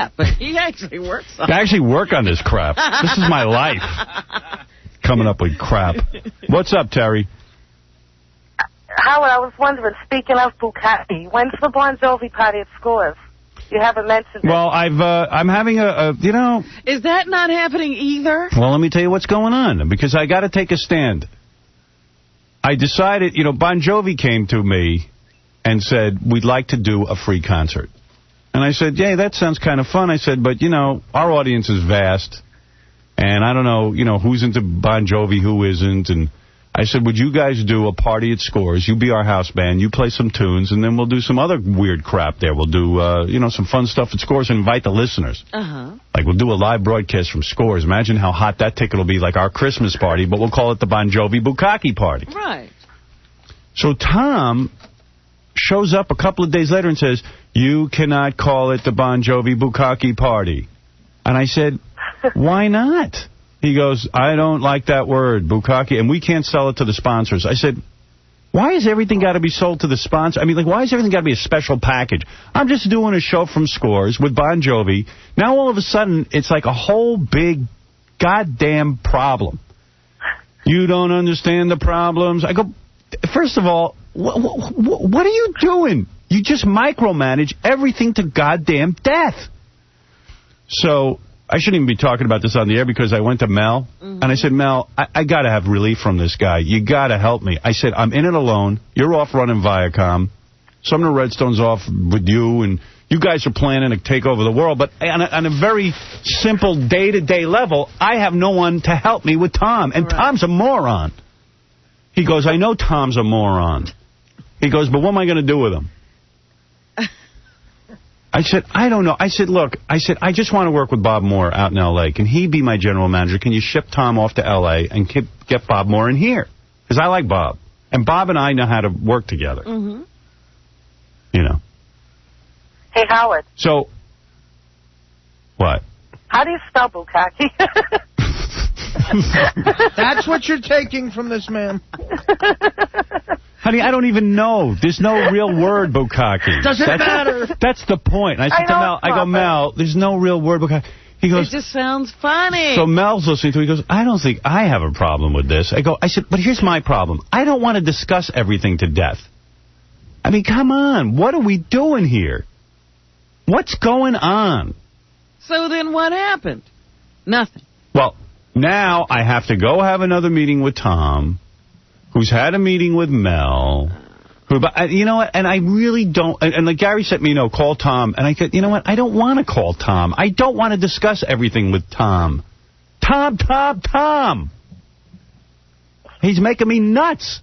crap, but he actually works on it. I actually work on this crap. This is my life. Coming up with crap. What's up, Terry? Howard, I was wondering, speaking of Bukkake, when's the Bon Jovi party at Scores? You haven't mentioned it. Well, I'm having you know... Is that not happening either? Well, let me tell you what's going on, because I got to take a stand. I decided, you know, Bon Jovi came to me and said, we'd like to do a free concert. And I said, yeah, that sounds kind of fun. I said, but, you know, our audience is vast, and I don't know, you know, who's into Bon Jovi, who isn't, and... I said, would you guys do a party at Scores? You be our house band. You play some tunes, and then we'll do some other weird crap there. We'll do, you know, some fun stuff at Scores and invite the listeners. Like, we'll do a live broadcast from Scores. Imagine how hot that ticket will be, like our Christmas party, but we'll call it the Bon Jovi Bukkake party. Right. So Tom shows up a couple of days later and says, you cannot call it the Bon Jovi Bukkake party. And I said, why not? He goes, I don't like that word, Bukkake, and we can't sell it to the sponsors. I said, why has everything got to be sold to the sponsor? I mean, like, why has everything got to be a special package? I'm just doing a show from Scores with Bon Jovi. Now, all of a sudden, it's like a whole big goddamn problem. You don't understand the problems. I go, first of all, what are you doing? You just micromanage everything to goddamn death. So... I shouldn't even be talking about this on the air because I went to Mel, and I said, Mel, I got to have relief from this guy. You got to help me. I said, I'm in it alone. You're off running Viacom. Sumner Redstone's off with you, and you guys are planning to take over the world. But on a very simple day-to-day level, I have no one to help me with Tom, and Tom's a moron. He goes, I know Tom's a moron. He goes, but what am I going to do with him? I said, I don't know. I said, look, I just want to work with Bob Moore out in L.A. Can he be my general manager? Can you ship Tom off to L.A. and get Bob Moore in here? Because I like Bob. And Bob and I know how to work together. You know. Hey, Howard. So, what? How do you spell Bukkake? That's what you're taking from this man. Honey, I don't even know. There's no real word, Bukkake. Doesn't matter. That's the point. I said to Mel, I go, Mel, there's no real word, Bukkake. He goes, it just sounds funny. So Mel's listening to it. He goes, I don't think I have a problem with this. I said, but here's my problem. I don't want to discuss everything to death. I mean, come on. What are we doing here? What's going on? So then what happened? Nothing. Well, now I have to go have another meeting with Tom, who's had a meeting with Mel, you know what, and I really don't, and like Gary said, call Tom, and I said, you know what, I don't want to call Tom. I don't want to discuss everything with Tom. Tom. He's making me nuts.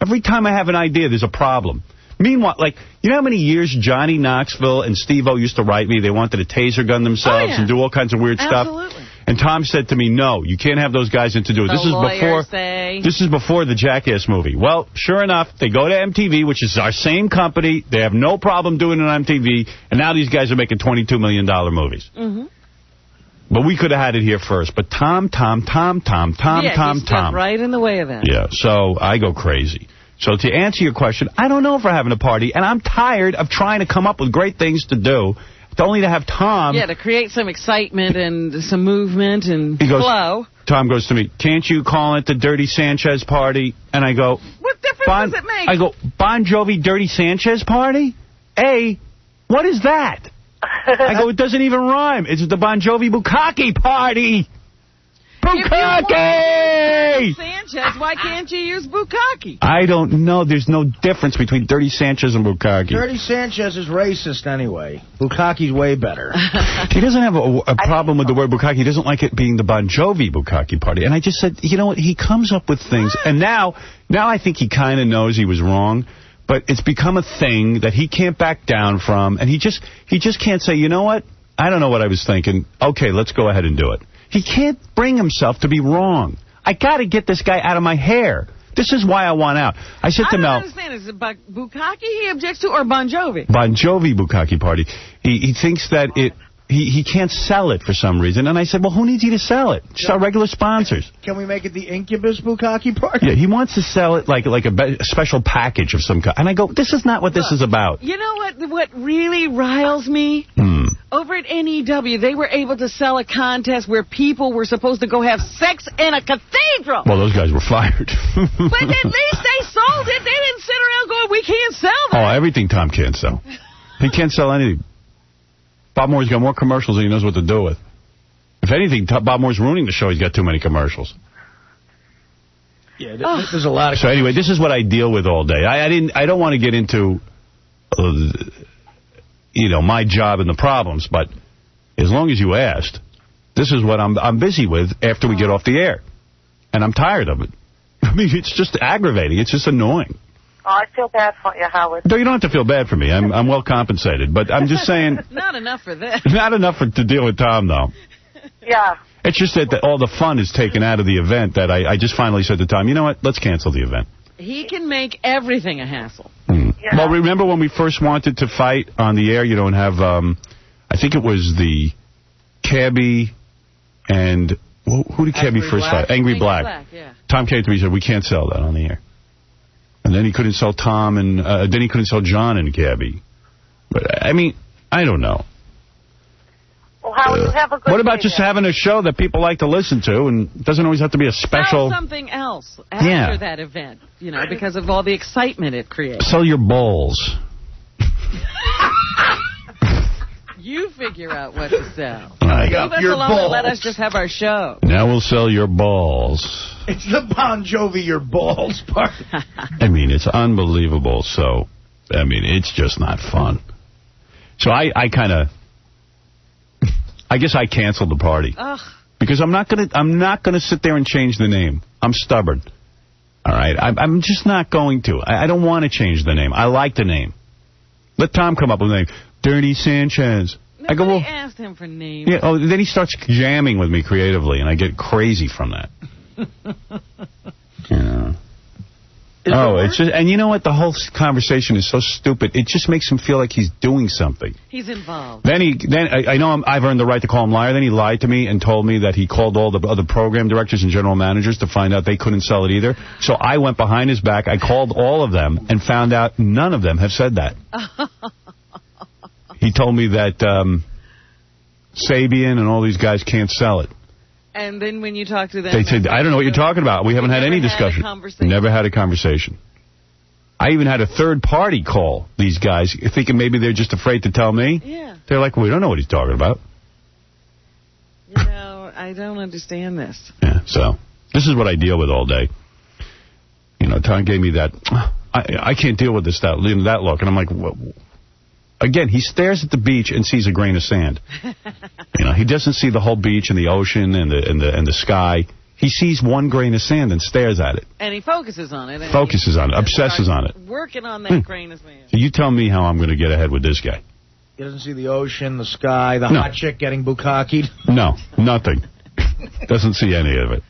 Every time I have an idea, there's a problem. Meanwhile, like, you know how many years Johnny Knoxville and Steve-O used to write me? They wanted to taser gun themselves and do all kinds of weird stuff. And Tom said to me, no, you can't have those guys in to do it. This is before the Jackass movie. Well, sure enough, they go to MTV, which is our same company. They have no problem doing it on MTV. And now these guys are making $22 million movies. But we could have had it here first. But Tom. Yeah, he stepped right in the way of that. Yeah, so I go crazy. So to answer your question, I don't know if we're having a party. And I'm tired of trying to come up with great things to do. Only to have Tom... Yeah, to create some excitement and some movement and flow. Tom goes to me, can't you call it the Dirty Sanchez party? And I go... What difference does it make? I go, Bon Jovi Dirty Sanchez party? What is that? I go, it doesn't even rhyme. It's the Bon Jovi Bukkake party. Bukkake! Sanchez, why can't you use Bukkake? I don't know. There's no difference between Dirty Sanchez and Bukkake. Dirty Sanchez is racist anyway. Bukkake's way better. He doesn't have a problem with the word Bukkake. He doesn't like it being the Bon Jovi Bukkake party. And I just said, you know what? He comes up with things. And now I think he kind of knows he was wrong. But it's become a thing that he can't back down from. And he just can't say, you know what? I don't know what I was thinking. Okay, let's go ahead and do it. He can't bring himself to be wrong. I got to get this guy out of my hair. This is why I want out. I said to Mel... I don't understand. Is it Bukkake he objects to or Bon Jovi? Bon Jovi Bukkake party. He thinks that he can't sell it for some reason. And I said, well, who needs you to sell it? Just our regular sponsors. Can we make it the Incubus Bukkake party? Yeah, he wants to sell it like a special package of some kind. And I go, this is not what this is about. You know what really riles me? Over at NEW, they were able to sell a contest where people were supposed to go have sex in a cathedral. Well, those guys were fired. But at least they sold it. They didn't sit around going, we can't sell that. Oh, everything Tom can't sell. He can't sell anything. Bob Moore's got more commercials than he knows what to do with. If anything, Bob Moore's ruining the show. He's got too many commercials. Yeah, there's a lot of... So anyway, this is what I deal with all day. I don't want to get into... my job and the problems, but as long as you asked, this is what I'm busy with after we get off the air. And I'm tired of it. I mean, it's just aggravating. It's just annoying. Oh, I feel bad for you, Howard. No, you don't have to feel bad for me. I'm well compensated. But I'm just saying... Not enough for this. Not enough to deal with Tom, though. Yeah. It's just that all the fun is taken out of the event that I just finally said to Tom, you know what, let's cancel the event. He can make everything a hassle. Yeah. Well, remember when we first wanted to fight on the air, you don't have, I think it was the Cabbie and, who did Cabbie first fight? Angry Black. Yeah. Tom came to me and said, we can't sell that on the air. And then he couldn't sell Tom, and then he couldn't sell John and Cabbie. But, I mean, I don't know. Well, Howard, you have a good What about day just then. having a show that people like to listen to, and it doesn't always have to be a special... Sell something else after that event, because of all the excitement it creates. Sell your balls. You figure out what to sell. Right. Leave us alone and let us just have our show. Now we'll sell your balls. It's the Bon Jovi your balls part. I mean, it's unbelievable. So, I mean, it's just not fun. So I kind of... I guess I canceled the party. Ugh. Because I'm not gonna sit there and change the name. I'm stubborn. All right? I'm just not going to. I don't want to change the name. I like the name. Let Tom come up with a name. Dirty Sanchez. Nobody asked him for names. Yeah, then he starts jamming with me creatively, and I get crazy from that. It's just, and you know what? The whole conversation is so stupid. It just makes him feel like he's doing something. He's involved. Then I know I've earned the right to call him liar. Then he lied to me and told me that he called all the other program directors and general managers to find out they couldn't sell it either. So I went behind his back. I called all of them and found out none of them have said that. He told me that Sabian and all these guys can't sell it. And then when you talk to them... They said, I don't know what you're talking about. We haven't had any discussion. Never had a conversation. I even had a third party call these guys, thinking maybe they're just afraid to tell me. Yeah. They're like, we don't know what he's talking about. I don't understand this. Yeah, so this is what I deal with all day. Tom gave me that, I can't deal with that look. And I'm like, what? Again, he stares at the beach and sees a grain of sand. He doesn't see the whole beach and the ocean and the sky. He sees one grain of sand and stares at it. And he focuses on it. Obsesses on it. Working on that grain of sand. So you tell me how I'm going to get ahead with this guy. He doesn't see the ocean, the sky, the hot chick getting bukkake'd? No, nothing. Doesn't see any of it.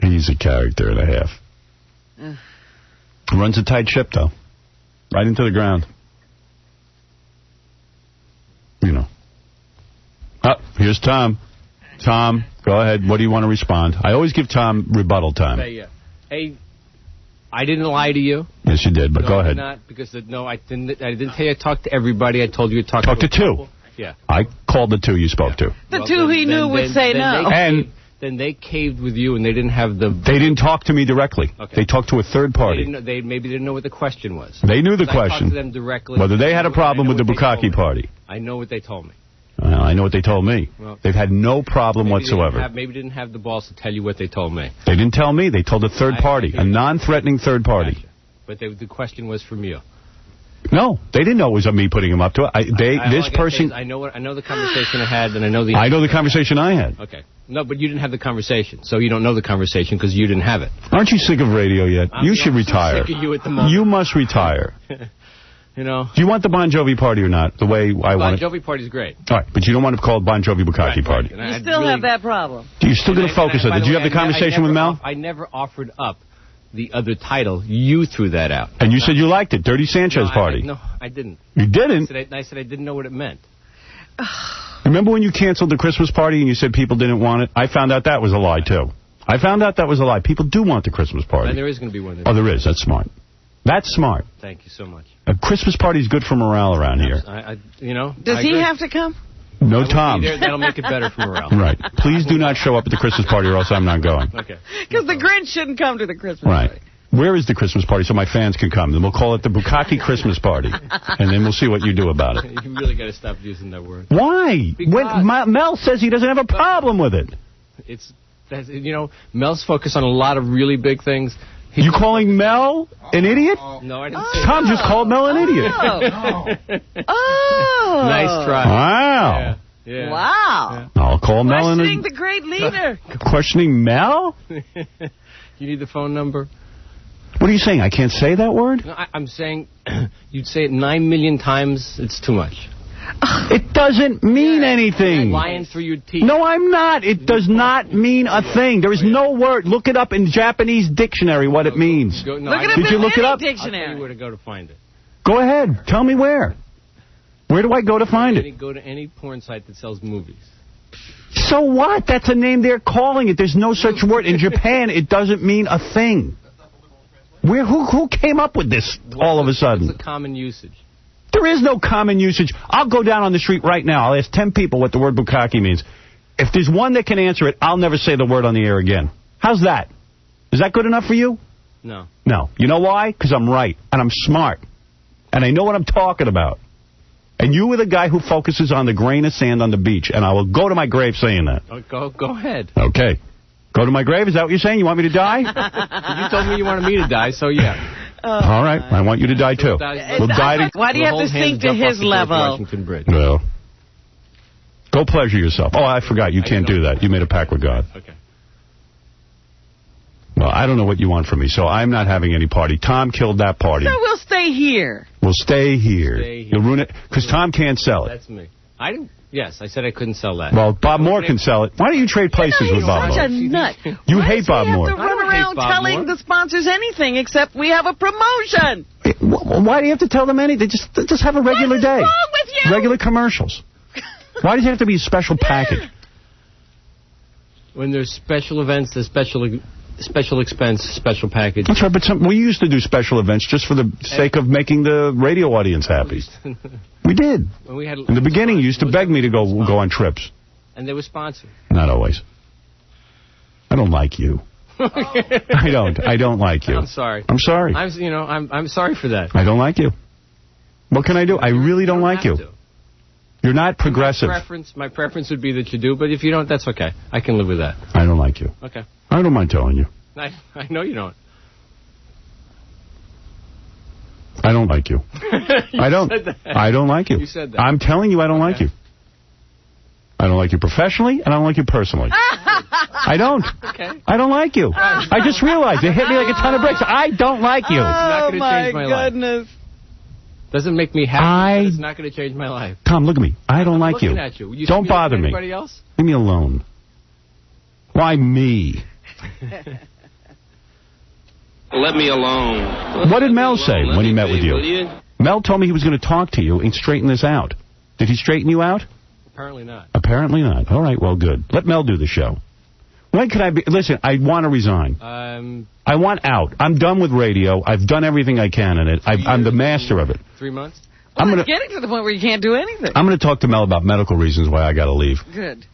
He's a character and a half. Runs a tight ship, though. Right into the ground. Here's Tom. Tom, go ahead. What do you want to respond? I always give Tom rebuttal time. Hey, I didn't lie to you. Yes, you did, but go ahead. I didn't tell you I talked to everybody. I told you to talk to two. Yeah. I called the two you spoke to. The two he knew would say no. Then they caved with you, and they didn't have the... They didn't talk to me directly. Okay. They talked to a third party. They maybe didn't know what the question was. They knew the question. I talked to them directly. Whether they had a problem with the Bukkake party. I know what they told me. I know what they told me. Well, they've had no problem whatsoever. Maybe didn't have the balls to tell you what they told me. They didn't tell me. They told a third party, a non-threatening third party. Gotcha. But the question was from you. No, they didn't know it was me putting him up to it. This person... I know the conversation I had, and I know the... I know the conversation I had. Okay. No, but you didn't have the conversation, so you don't know the conversation because you didn't have it. Aren't you sick of radio yet? You should retire. Sick of you at the moment. You must retire. Do you want the Bon Jovi party or not? The way I want it? Bon Jovi party's great. All right, but you don't want to call it Bon Jovi Bukkake party. You still have that problem. You're still going to focus on it. Did you have the conversation with Mel? I never offered up the other title. You threw that out. And you said you liked it, Dirty Sanchez party. No, I didn't. You didn't? I said I didn't know what it meant. Remember when you canceled the Christmas party and you said people didn't want it? I found out that was a lie, too. I found out that was a lie. People do want the Christmas party. And there is going to be one. Oh, there is. That's smart. That's smart. Thank you so much. A Christmas party is good for morale around here. Does he have to come? No, Tom. That'll make it better for morale. Right. Please do not show up at the Christmas party or else I'm not going. Okay. Because the Grinch shouldn't come to the Christmas party. Where is the Christmas party so my fans can come? Then we'll call it the Bukkake Christmas party. And then we'll see what you do about it. You really got to stop using that word. Why? Mel says he doesn't have a problem with it. Mel's focused on a lot of really big things. You calling Mel an idiot? No, I didn't say Tom just called Mel an idiot. Oh. Nice try. Wow. Yeah. Wow. I'll call Mel an Questioning the great leader. Questioning Mel? You need the phone number? What are you saying? I can't say that word? No, I'm saying you'd say it 9 million times. It's too much. It doesn't mean anything. Lying through your teeth. No, I'm not. It does not mean a thing. There is no word. Look it up in Japanese dictionary what it means. Look it up in any dictionary. I'll tell you where to go to find it. Go ahead. Tell me where. Where do I go to find it? Go to any porn site that sells movies. So what? That's a name they're calling it. There's no such word. In Japan, it doesn't mean a thing. Who came up with this all of a sudden? What's the common usage? There is no common usage. I'll go down on the street right now. I'll ask 10 people what the word bukkake means. If there's one that can answer it, I'll never say the word on the air again. How's that? Is that good enough for you? No. No. You know why? Because I'm right, and I'm smart, and I know what I'm talking about. And you were the guy who focuses on the grain of sand on the beach, and I will go to my grave saying that. Oh, go ahead. Okay. Go to my grave? Is that what you're saying? You want me to die? You told me you wanted me to die, so yeah. All right. I want you to die, too. We'll die Why do you have to sink to his level? Washington Bridge. Well, go pleasure yourself. Oh, I forgot. You can't do that. You made a pact with God. Okay. Well, I don't know what you want from me, so I'm not having any party. Tom killed that party. So we'll stay here. We'll stay here. You'll ruin it, because Tom can't sell it. That's me. I didn't. Yes, I said I couldn't sell that. Well, Bob Moore can sell it. Why don't you trade places with Bob Moore? Such a nut. You hate Bob Moore. Why do you have to run around telling the sponsors anything except we have a promotion? Why do you have to tell them anything? Just have a regular day. What's wrong with you? Regular commercials. Why does it have to be a special package? When there's special events, there's special expense, special package. That's right, but we used to do special events just for the sake of making the radio audience happy. We did. In the beginning, you used to beg me to go on trips. And they were sponsored. Not always. I don't like you. I don't like you. I'm sorry. I'm sorry. I'm sorry for that. I don't like you. What can I do? I really don't like you. You're not progressive. My preference would be that you do, but if you don't, that's okay. I can live with that. I don't like you. Okay. I don't mind telling you. I know you don't. I don't like you. I don't. I don't like you. You said that. I'm telling you I don't like you. I don't like you professionally, and I don't like you personally. I don't. Okay. I don't like you. I just realized. It hit me like a ton of bricks. I don't like you. It's not going to change my life. Doesn't make me happy, but it's not going to change my life. Tom, look at me. I don't like you. At you. Don't bother me. Anybody else? Leave me alone. Why me? Let me alone. What did Mel say when he met with you? Mel told me he was going to talk to you and straighten this out. Did he straighten you out? Apparently not. Apparently not. All right, well, good. Let Mel do the show. When could I be? Listen, I want to resign. I want out. I'm done with radio. I've done everything I can in it. I'm the master of it. 3 months? It's getting to the point where you can't do anything. I'm going to talk to Mel about medical reasons why I got to leave. Good.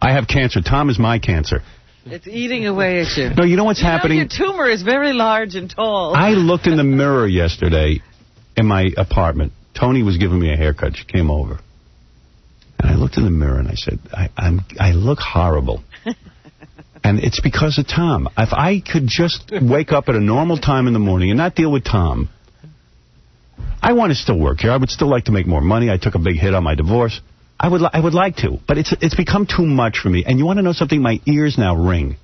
I have cancer. Tom is my cancer. It's eating away at you. No, you know what's happening? Your tumor is very large and tall. I looked in the mirror yesterday in my apartment. Tony was giving me a haircut. She came over. And I looked in the mirror and I said, I look horrible. And it's because of Tom. If I could just wake up at a normal time in the morning and not deal with Tom, I want to still work here. I would still like to make more money. I took a big hit on my divorce. I would like to, but it's become too much for me. And you want to know something? My ears now ring.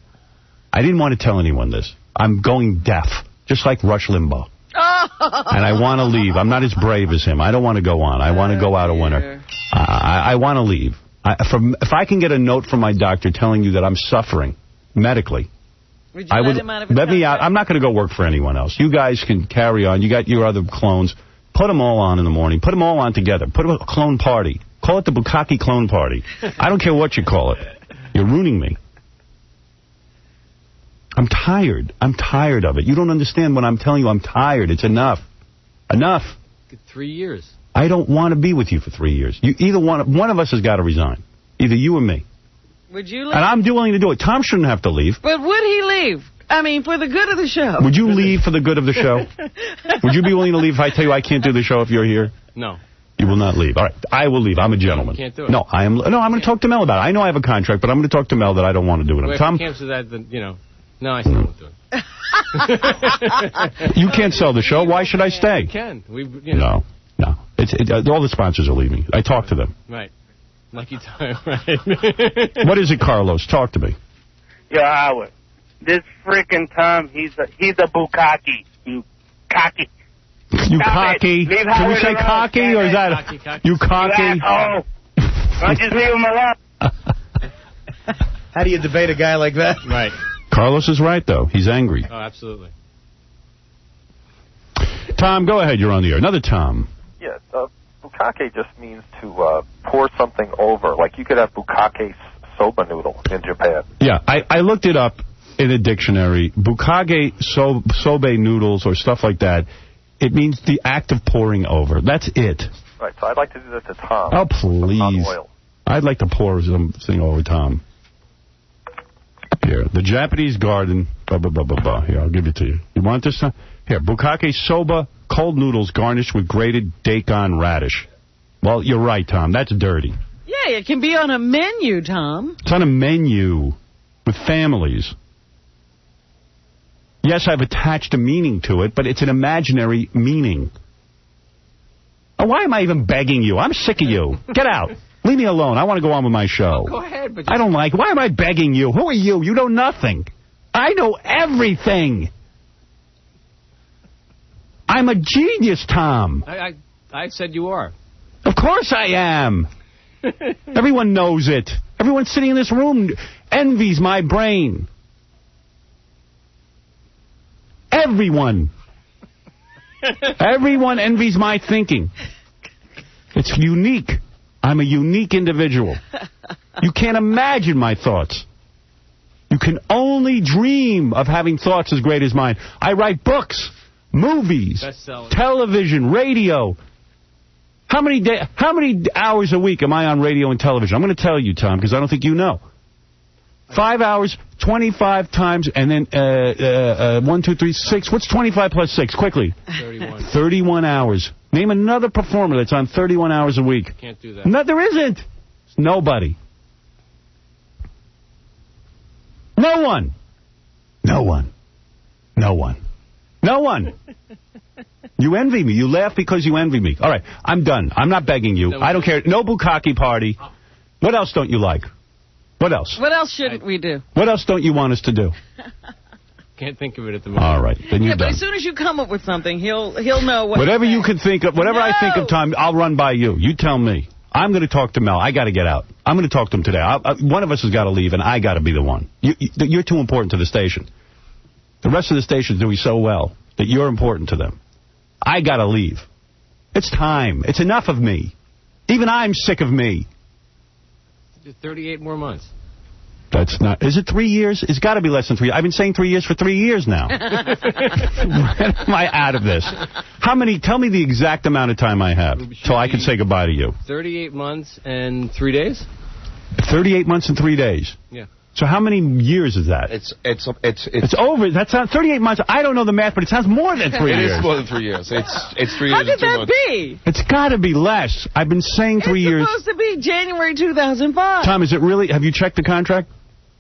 I didn't want to tell anyone this. I'm going deaf, just like Rush Limbaugh. And I want to leave. I'm not as brave as him. I don't want to go on. I want to go out a winner. I want to leave. If I can get a note from my doctor telling you that I'm suffering medically, I would let me out. I'm not going to go work for anyone else. You guys can carry on. You got your other clones. Put them all on in the morning. Put them all on together. Put a clone party. Call it the Bukkake Clone Party. I don't care what you call it. You're ruining me. I'm tired. I'm tired of it. You don't understand when I'm telling you I'm tired. It's enough. Enough. 3 years. I don't want to be with you for 3 years. Either one of us has got to resign. Either you or me. Would you leave? And I'm willing to do it. Tom shouldn't have to leave. But would he leave? I mean, for the good of the show. Would you leave for the good of the show? Would you be willing to leave if I tell you I can't do the show if you're here? No. You will not leave. All right. I will leave. I'm a gentleman. You can't do it. No, I'm going to talk to Mel about it. I know I have a contract, but I'm going to talk to Mel that I don't want to do it. Well, Tom, if it comes to that, then, no, I still won't do it. You can't sell the show. Why should I stay? You can. No. All the sponsors are leaving. I talked to them. Right. Lucky time, right. What is it, Carlos? Talk to me. Yeah, Howard. This freaking Tom, he's a bukkake. You cocky. You cocky. Can we say cocky, or is that you cocky? Oh, don't just leave him alone. How do you debate a guy like that? Right. Carlos is right, though. He's angry. Oh, absolutely. Tom, go ahead. You're on the air. Another Tom. Yeah, bukkake just means to pour something over. Like you could have bukkake soba noodle in Japan. Yeah, I looked it up in a dictionary. Bukkake soba noodles or stuff like that, it means the act of pouring over. That's it. Right, so I'd like to do that to Tom. Oh, please. Oil. I'd like to pour something over Tom. Here, the Japanese garden, blah, blah, blah, blah, blah. Here, I'll give it to you. You want this? Here, bukkake soba, cold noodles garnished with grated daikon radish. Well, you're right, Tom. That's dirty. Yeah, it can be on a menu, Tom. It's on a menu with families. Yes, I've attached a meaning to it, but it's an imaginary meaning. Oh, why am I even begging you? I'm sick of you. Get out. Leave me alone. I want to go on with my show. Go ahead. But I don't like it. Why am I begging you? Who are you? You know nothing. I know everything. I'm a genius, Tom. I said you are. Of course I am. Everyone knows it. Everyone sitting in this room envies my brain. Everyone. Everyone envies my thinking. It's unique. I'm a unique individual. You can't imagine my thoughts. You can only dream of having thoughts as great as mine. I write books, movies, television, radio. How many hours a week am I on radio and television? I'm going to tell you, Tom, because I don't think you know. 5 hours, 25 times, and then 1, 2, 3, 6. What's 25 plus 6? Quickly. 31. 31 hours. Name another performer that's on 31 hours a week. Can't do that. No, there isn't. Nobody. No one. No one. No one. No one. You envy me. You laugh because you envy me. All right, I'm done. I'm not begging you. I don't care. No bukkake party. What else don't you like? What else? What else shouldn't we do? What else don't you want us to do? Can't think of it at the moment. All right, then you're done. But as soon as you come up with something, he'll know what. Whatever you can think of, whatever I think of, Tom, I'll run by you. You tell me. I'm going to talk to Mel. I got to get out. I'm going to talk to him today. One of us has got to leave, and I got to be the one. You're too important to the station. The rest of the station's doing so well that you're important to them. I got to leave. It's time. It's enough of me. Even I'm sick of me. 38 more months. That's not... Is it 3 years? It's got to be less than 3 years. I've been saying 3 years for 3 years now. When am I out of this? How many... Tell me the exact amount of time I have so I can say goodbye to you. 38 months and 3 days? 38 months and 3 days? Yeah. So how many years is that? It's over. That sounds 38 months. I don't know the math, but it sounds more than 3 years. It is more than 3 years. It's 3 years. How could that be? It's got to be less. I've been saying 3 years. It's supposed to be January 2005. Tom, is it really? Have you checked the contract?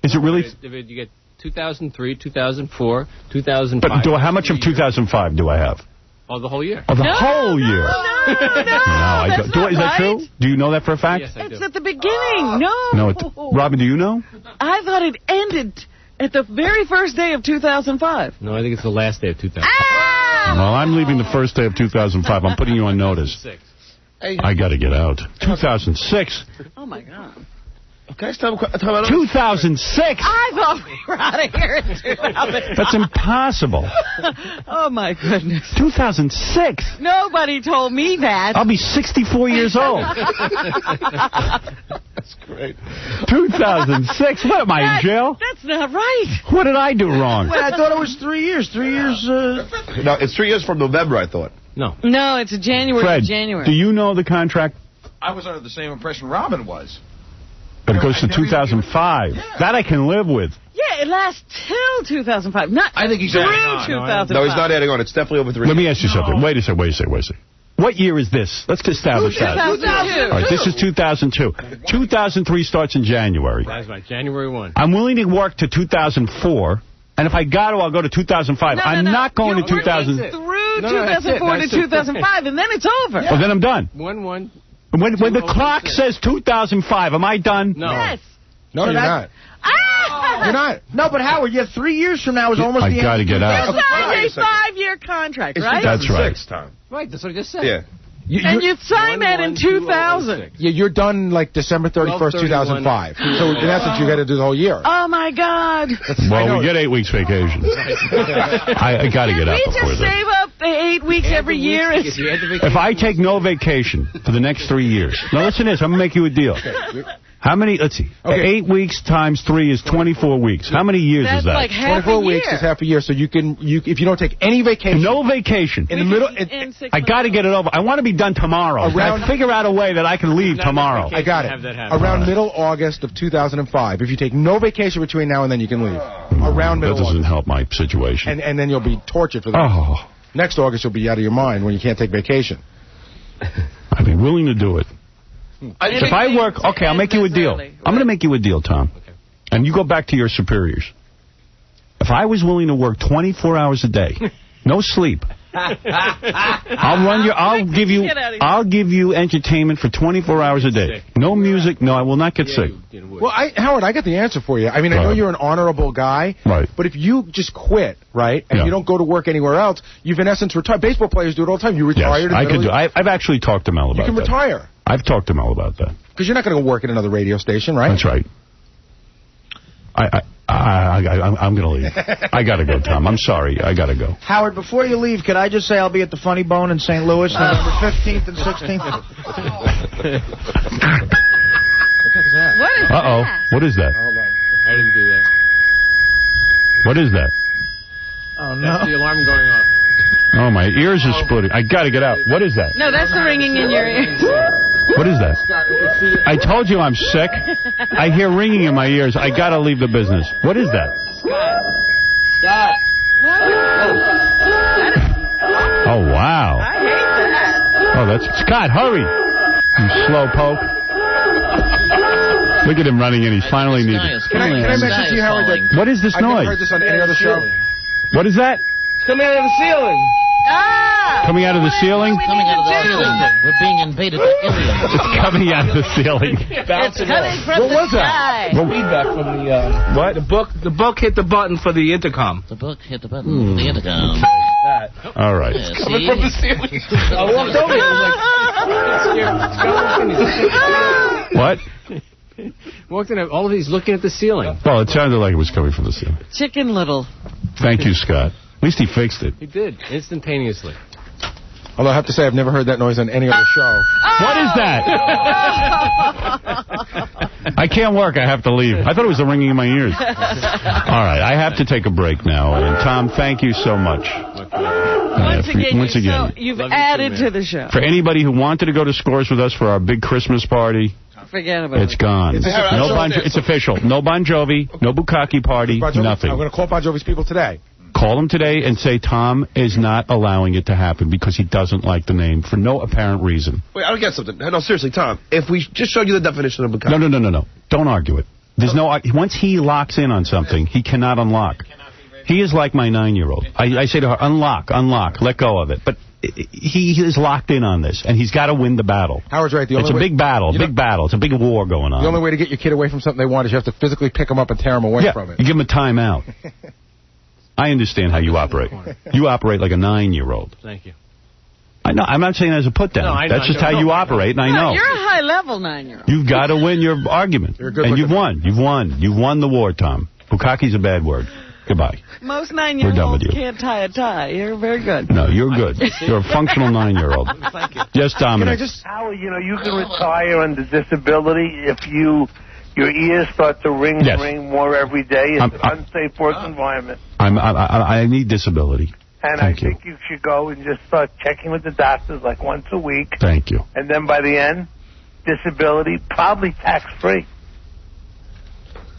Is it really? You get 2003, 2004, 2005. But how much of 2005 do I have? Oh, the whole year. Oh, the whole year. No, is that true? Do you know that for a fact? Yes, I do. It's at the beginning. No. Robin, do you know? I thought it ended at the very first day of 2005. No, I think it's the last day of 2005. Ah! Well, I'm leaving the first day of 2005. I'm putting you on notice. I got to get out. 2006. Oh, my God. Okay, it's time about 2006. I thought we were out of here in 2005. That's impossible. Oh, my goodness. 2006. Nobody told me that. I'll be 64 years old. That's great. 2006? What, am I in jail? That's not right. What did I do wrong? Wait, I thought it was 3 years. 3 years, No, it's 3 years from November, I thought. No. No, it's January Fred, to January. do you know the contract? I was under the same impression Robin was. But it goes to 2005. That I can live with. Yeah, it lasts till 2005. Not I think he's through adding on. 2005. No, he's not adding on. It's definitely over 3 years. Let me ask you something. Wait a second. What year is this? Let's establish that. 2002. All right, this is 2002. 2003 starts in January. That's right, January 1. I'm willing to work to 2004, and if I got to, I'll go to 2005. I'm not going to 2000. Through 2004 to 2005, and then it's over. Well, then I'm done. 1-1. When the clock says 2005, am I done? No. Yes. No, you're not. You're not. No, but Howard, 3 years from now is almost the end. I got to get out. You signed a 5-year contract, right? That's right. Tom. Right, that's what I just said. Yeah. And you signed that in 2000. Yeah, you're done like December 31st, 2005. So in essence, you got to do the whole year. Oh, my God. Well, we get 8 weeks vacation. I got to get out We before just that. save up the 8 weeks every year. If I take no vacation for the next 3 years. Now, listen to this. I'm going to make you a deal. How many, let's see, 8 weeks times 3 is 24 weeks. How many years is that? Like half 24 a weeks year. is half a year, so if you don't take any vacation. No vacation. In the middle, I got to get it over. I want to be done tomorrow. I figure out a way that I can leave tomorrow. I got it. Around middle August of 2005. If you take no vacation between now and then, you can leave. Around middle That doesn't August. help my situation. And then you'll be tortured for that. Next August, you'll be out of your mind when you can't take vacation. I'd be willing to do it. If I work, okay, I'll make you a deal. I'm going to make you a deal, Tom. And you go back to your superiors. If I was willing to work 24 hours a day, no sleep, I'll give you entertainment for 24 hours a day. No music, no, I will not get sick. Well, Howard, I got the answer for you. I mean, I know you're an honorable guy, right? But if you just quit, right, and you don't go to work anywhere else, you've in essence retired. Baseball players do it all the time. You retire. Yes, I could do. I've actually talked to Mel about that. You can retire. I've talked to Mel about that. Because you're not going to go work at another radio station, right? That's right. I'm going to leave. I got to go, Tom. I'm sorry. I got to go. Howard, before you leave, could I just say I'll be at the Funny Bone in St. Louis November 15th and 16th? What is that? What is that? I didn't do that. What is that? Oh, no. That's the alarm going off. Oh, my ears are splitting. I got to get out. What is that? No, that's the ringing in your ears. What is that? I told you I'm sick. I hear ringing in my ears. I got to leave the business. What is that? Scott. Oh, wow. I hate that. Oh, that's... Scott, hurry. You slowpoke. Look at him running in. He's finally needed. Can I mention to you, Howard, that what is this I've noise? never heard this on any other show. What is that? Coming out of the ceiling. Coming out of the ceiling? Coming out of the ceiling. We're being invaded by aliens. It's coming out of the ceiling. It's coming from the sky. What feedback from the what? The book hit the button for the intercom. The book hit the button for the intercom. All right. Yeah, Coming from the ceiling. I walked over here. What? Walked in, all of these looking at the ceiling. Well, it sounded like it was coming from the ceiling. Chicken Little. Thank you, Scott. At least he fixed it. He did, instantaneously. Although I have to say, I've never heard that noise on any other show. What is that? I can't work. I have to leave. I thought it was the ringing in my ears. All right. I have to take a break now. And Tom, thank you so much. Once again, you've added to the show. For anybody who wanted to go to Scores with us for our big Christmas party, forget about it. It's gone. It's official. No Bon Jovi, no Bukkake party, nothing. I'm going to call Bon Jovi's people today. Call him today and say Tom is not allowing it to happen because he doesn't like the name for no apparent reason. Wait, I don't get something. No, seriously, Tom. If we just showed you the definition of Bukkake. No. Don't argue it. There's no. Once he locks in on something, he cannot unlock. He is like my 9-year-old. I say to her, unlock, let go of it. But he is locked in on this, and he's got to win the battle. Howard's right. It's a big battle. It's a big war going on. The only way to get your kid away from something they want is you have to physically pick them up and tear them away from it. You give him a timeout. I understand how you operate. You operate like a 9-year-old. Thank you. I know. I'm not saying that as a put-down. No, That's just how you operate, and I know. You're a high-level 9-year-old. You've got to win your argument. And you've won. You've won the war, Tom. Bukkake's a bad word. Goodbye. Most We're done with 9-year-olds you. can't tie a tie. You're very good. No, you're good. You're a functional 9-year-old. Thank you. Yes, Dominic. Howard, you can retire under disability if your ears start to ring more every day. It's an unsafe work environment. I need disability. And I think you should go and just start checking with the doctors like once a week. Thank you. And then by the end, disability, probably tax-free.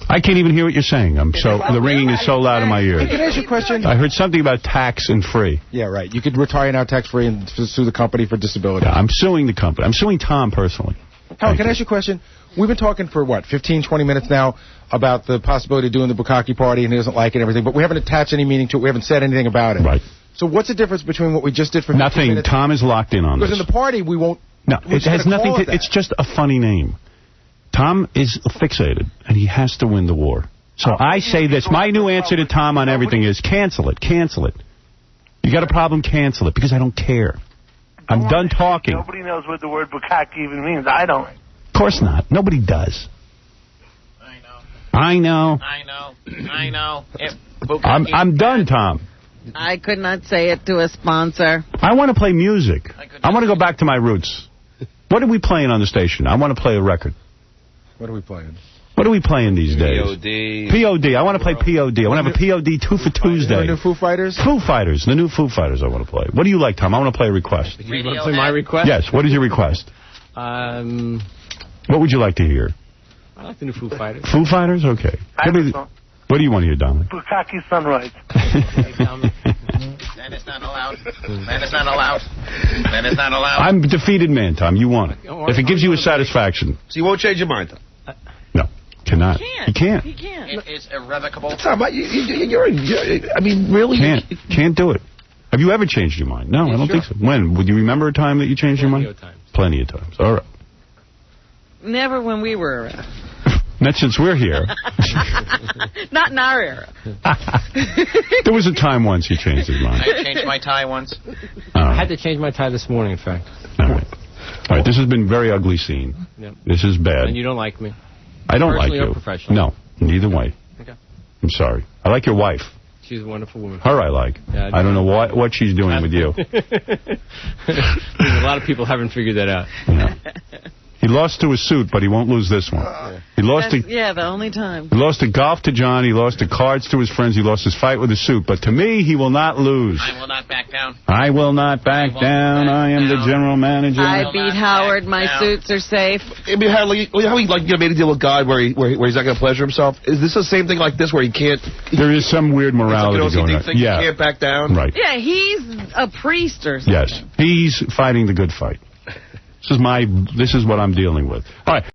I can't even hear what you're saying. The ringing is so loud in my ears. Can I ask you a question? I heard something about tax and free. Yeah, right. You could retire now tax-free and sue the company for disability. Yeah, I'm suing the company. I'm suing Tom personally. Howard, can I ask you a question? We've been talking for, 15, 20 minutes now about the possibility of doing the Bukkake party, and he doesn't like it and everything, but we haven't attached any meaning to it. We haven't said anything about it. Right. So what's the difference between what we just did for 15 Nothing. minutes? Tom is locked in on this. Because in the party, we won't... No, it has nothing to... It's just a funny name. Tom is fixated, and he has to win the war. So I say this. My new answer to Tom on everything is cancel it. Cancel it. You got a problem, cancel it, because I don't care. I'm done talking. Nobody knows what the word Bukkake even means. I don't. Of course not. Nobody does. I know. I'm done, Tom. I could not say it to a sponsor. I want to play music. I want to go back to my roots. What are we playing on the station? I want to play a record. What are we playing? What are we playing these days? POD. I want to play POD. I want to have a POD 2 for Tuesday. The new Foo Fighters? Foo Fighters. The new Foo Fighters I want to play. What do you like, Tom? I want to play a request. You want to play my request? Yes. What is your request? What would you like to hear? I like the new Foo Fighters. Foo Fighters? Okay. What do you want to hear, Dominic? Bukkake Sunrise. That is not allowed. That is not allowed. That is not allowed. I'm a defeated man, Tom. You want it. If it gives you a satisfaction. So you won't change your mind, Tom? No. Cannot. He can't. He can't. It is irrevocable. Tom, really? Can't do it. Have you ever changed your mind? No, I don't think so. When? Would you remember a time that you changed your mind? Plenty of times. All right. Never when we were around. Not since we're here. Not in our era. There was a time once he changed his mind. I changed my tie once. I had to change my tie this morning, in fact. All right. This has been a very ugly scene. Yep. This is bad. And you don't like me? I don't like Personally you. or professionally? No, neither way. Okay. I'm sorry. I like your wife. She's a wonderful woman. Her I like. Yeah, I don't know what she's doing with you. A lot of people haven't figured that out. Yeah. He lost to a suit, but he won't lose this one. He lost to the only time. He lost to golf to John. He lost to cards to his friends. He lost his fight with a suit. But to me, he will not lose. I will not back down. I will not back down. I am the general manager. I beat Howard. My suits are safe. I mean, how he made a deal with God where he's not going to pleasure himself? Is this the same thing like this where he can't... There is some weird morality going on. Yeah. He can't back down? Right. Yeah, he's a priest or something. Yes. He's fighting the good fight. This is what I'm dealing with. All right.